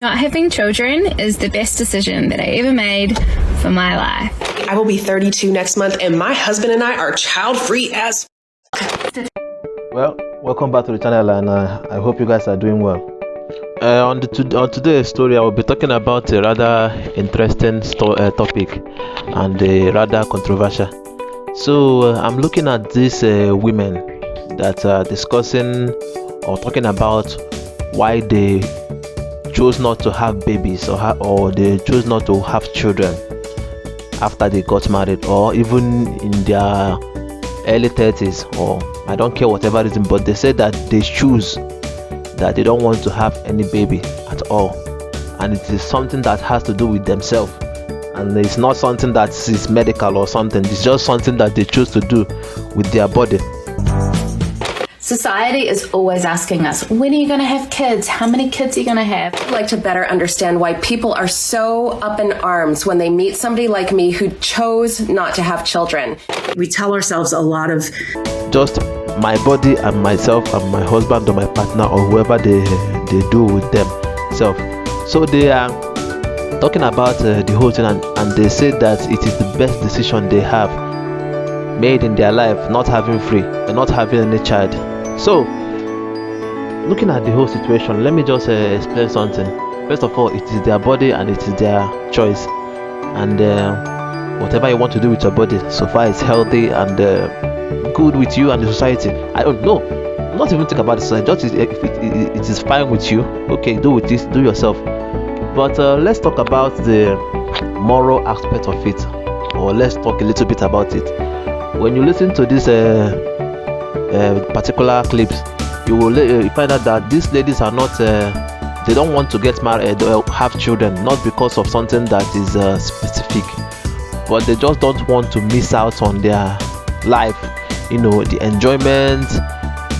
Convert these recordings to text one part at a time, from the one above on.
Not having children is the best decision that I ever made for my life. I will be 32 next month, and my husband and I are child-free as Well, welcome back to the channel, and I hope you guys are doing well. On today's story, I will be talking about a rather interesting topic and rather controversial. So I'm looking at these women that are discussing or talking about why they chose not to have babies or they chose not to have children after they got married, or even in their early 30s, or I don't care whatever reason, but they say that they choose that they don't want to have any baby at all, and it is something that has to do with themselves, and it's not something that is medical or something. It's just something that they choose to do with their body. Society is always asking us, when are you going to have kids? How many kids are you going to have? I'd like to better understand why people are so up in arms when they meet somebody like me who chose not to have children. We tell ourselves a lot of Just my body and myself and my husband or my partner or whoever they do with themselves. So they are talking about the whole thing, and they say that it is the best decision they have made in their life, not having not having any child. So looking at the whole situation, let me just explain something. First of all, it is their body and it is their choice, and whatever you want to do with your body, so far it's healthy and good with you and the society. I don't know, not even think about the society. Just if it is fine with you, okay, do with this, do yourself. But let's talk about the moral aspect of it, or let's talk a little bit about it. When you listen to this particular clips, you will find out that these ladies are not they don't want to get married or have children, not because of something that is specific, but they just don't want to miss out on their life, the enjoyment,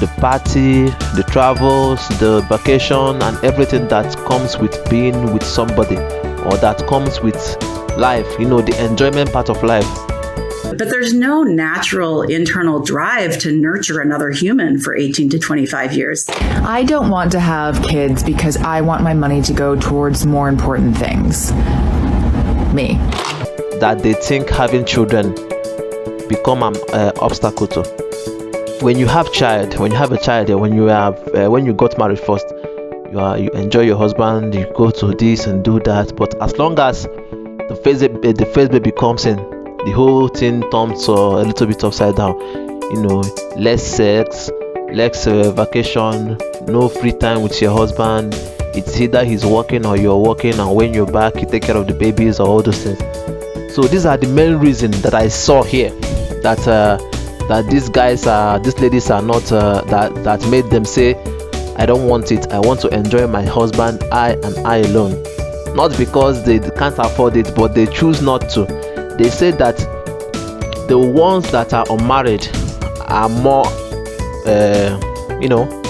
the party, the travels, the vacation, and everything that comes with being with somebody, or that comes with life, the enjoyment part of life. But there's no natural internal drive to nurture another human for 18 to 25 years. I don't want to have kids because I want my money to go towards more important things. Me. That they think having children become an obstacle to. When you have a child, when you got married first, you enjoy your husband, you go to this and do that. But as long as the first baby comes in, the whole thing turns a little bit upside down. Less sex, less vacation, no free time with your husband. It's either he's working or you're working, and when you're back, you take care of the babies or all those things. So these are the main reasons that I saw here that these ladies are not that made them say, I don't want it. I want to enjoy my husband, I alone. Not because they can't afford it, but they choose not to. They say that the ones that are unmarried are more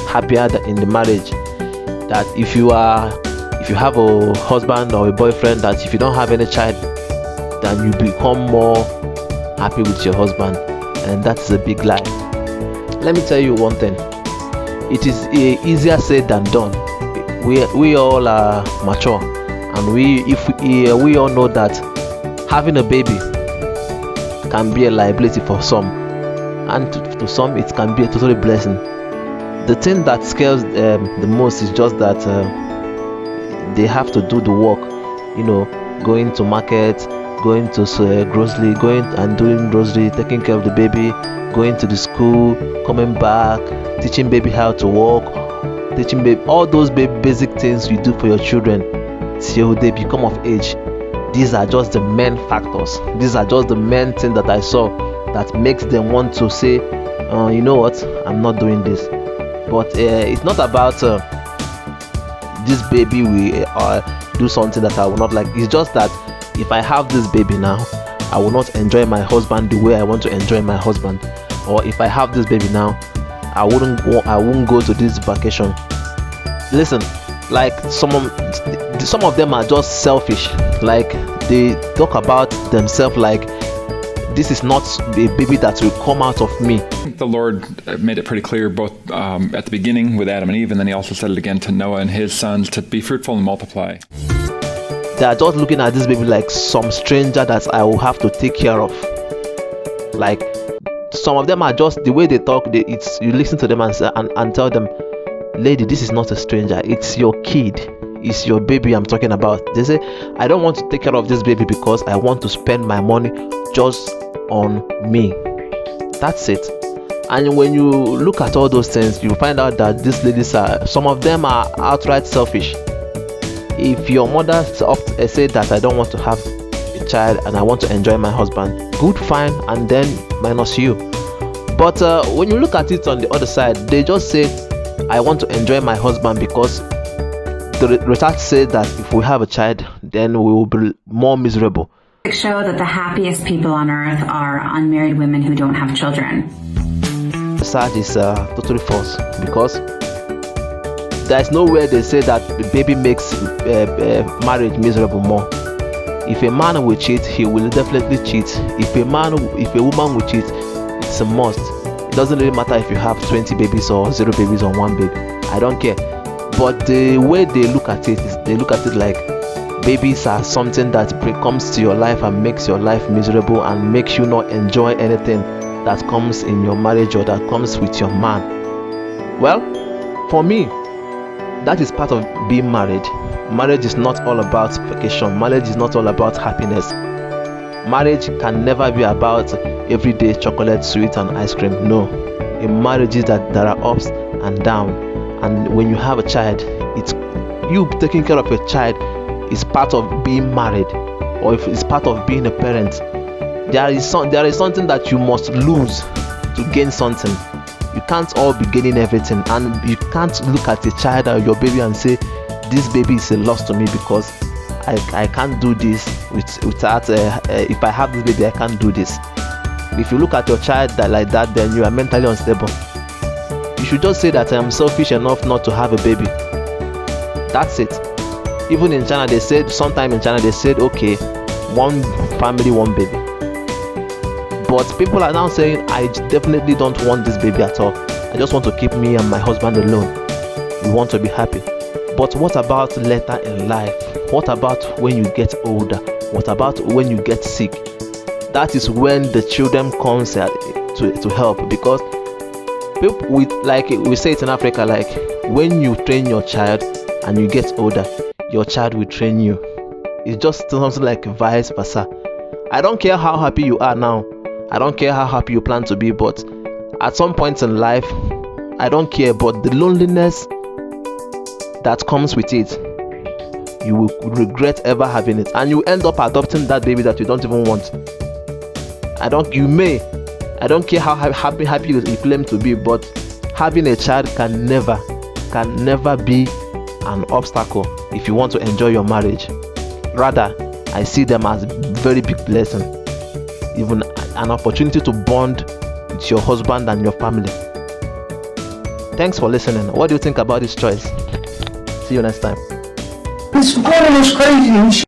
happier in the marriage. That if you have a husband or a boyfriend, that if you don't have any child, then you become more happy with your husband, and that's a big lie. Let me tell you one thing, it is easier said than done. We all are mature, and we all know that having a baby can be a liability for some, and to some it can be a total blessing. The thing that scares the most is just that they have to do the work, going to market, going to grocery, going and doing grocery, taking care of the baby, going to the school, coming back, teaching baby how to walk, teaching baby all those basic things you do for your children till they become of age. These are just the main factors. These are just the main thing that I saw that makes them want to say, you know what, I'm not doing this. But it's not about this baby will do something that I will not like. It's just that if I have this baby now, I will not enjoy my husband the way I want to enjoy my husband. Or if I have this baby now, I won't go to this vacation. Listen, like some of them are just selfish. Like they talk about themselves like this is not a baby that will come out of me. The Lord made it pretty clear both at the beginning with Adam and Eve, and then he also said it again to Noah and his sons to be fruitful and multiply. They are just looking at this baby like some stranger that I will have to take care of. Like, some of them are just the way they talk. You listen to them and tell them, lady, this is not a stranger. It's your kid. It's your baby I'm talking about. They say, I don't want to take care of this baby because I want to spend my money just on me. That's it. And when you look at all those things, you find out that these ladies some of them are outright selfish. If your mother said that I don't want to have a child and I want to enjoy my husband, good, fine, and then minus you. But when you look at it on the other side, they just say, I want to enjoy my husband because the research said that if we have a child, then we will be more miserable. Show that the happiest people on earth are unmarried women who don't have children. Research is totally false, because there is nowhere they say that the baby makes marriage miserable more. If a man will cheat, he will definitely cheat. If a woman will cheat, it's a must. It doesn't really matter if you have 20 babies or 0 babies or 1 baby. I don't care. But the way they look at it is, they look at it like babies are something that comes to your life and makes your life miserable and makes you not enjoy anything that comes in your marriage or that comes with your man. Well, for me, that is part of being married. Marriage is not all about vacation. Marriage is not all about happiness. Marriage can never be about everyday chocolate, sweet and ice cream. No. In marriage is that there are ups and downs. And when you have a child, it's you taking care of your child is part of being married, or if it's part of being a parent. There is something that you must lose to gain something. You can't all be gaining everything, and you can't look at a child or your baby and say, this baby is a loss to me because I can't do this without if I have this baby I can't do this. If you look at your child like that, then you are mentally unstable. You should just say that I am selfish enough not to have a baby. That's it. Even in China, they said, okay, 1 family, 1 baby. But people are now saying, I definitely don't want this baby at all. I just want to keep me and my husband alone. We want to be happy. But what about later in life? What about when you get older? What about when you get sick? That is when the children comes to help, because people with, like we say it in Africa, like when you train your child and you get older, your child will train you. It's just something like vice versa. I don't care how happy you are now. I don't care how happy you plan to be, but at some point in life, I don't care, but the loneliness that comes with it, you will regret ever having it, and you end up adopting that baby that you don't even want. I don't care how happy you claim to be, but having a child can never be an obstacle if you want to enjoy your marriage. Rather, I see them as very big blessing, even an opportunity to bond with your husband and your family. Thanks for listening. What do you think about this choice? See you next time. This woman is crazy.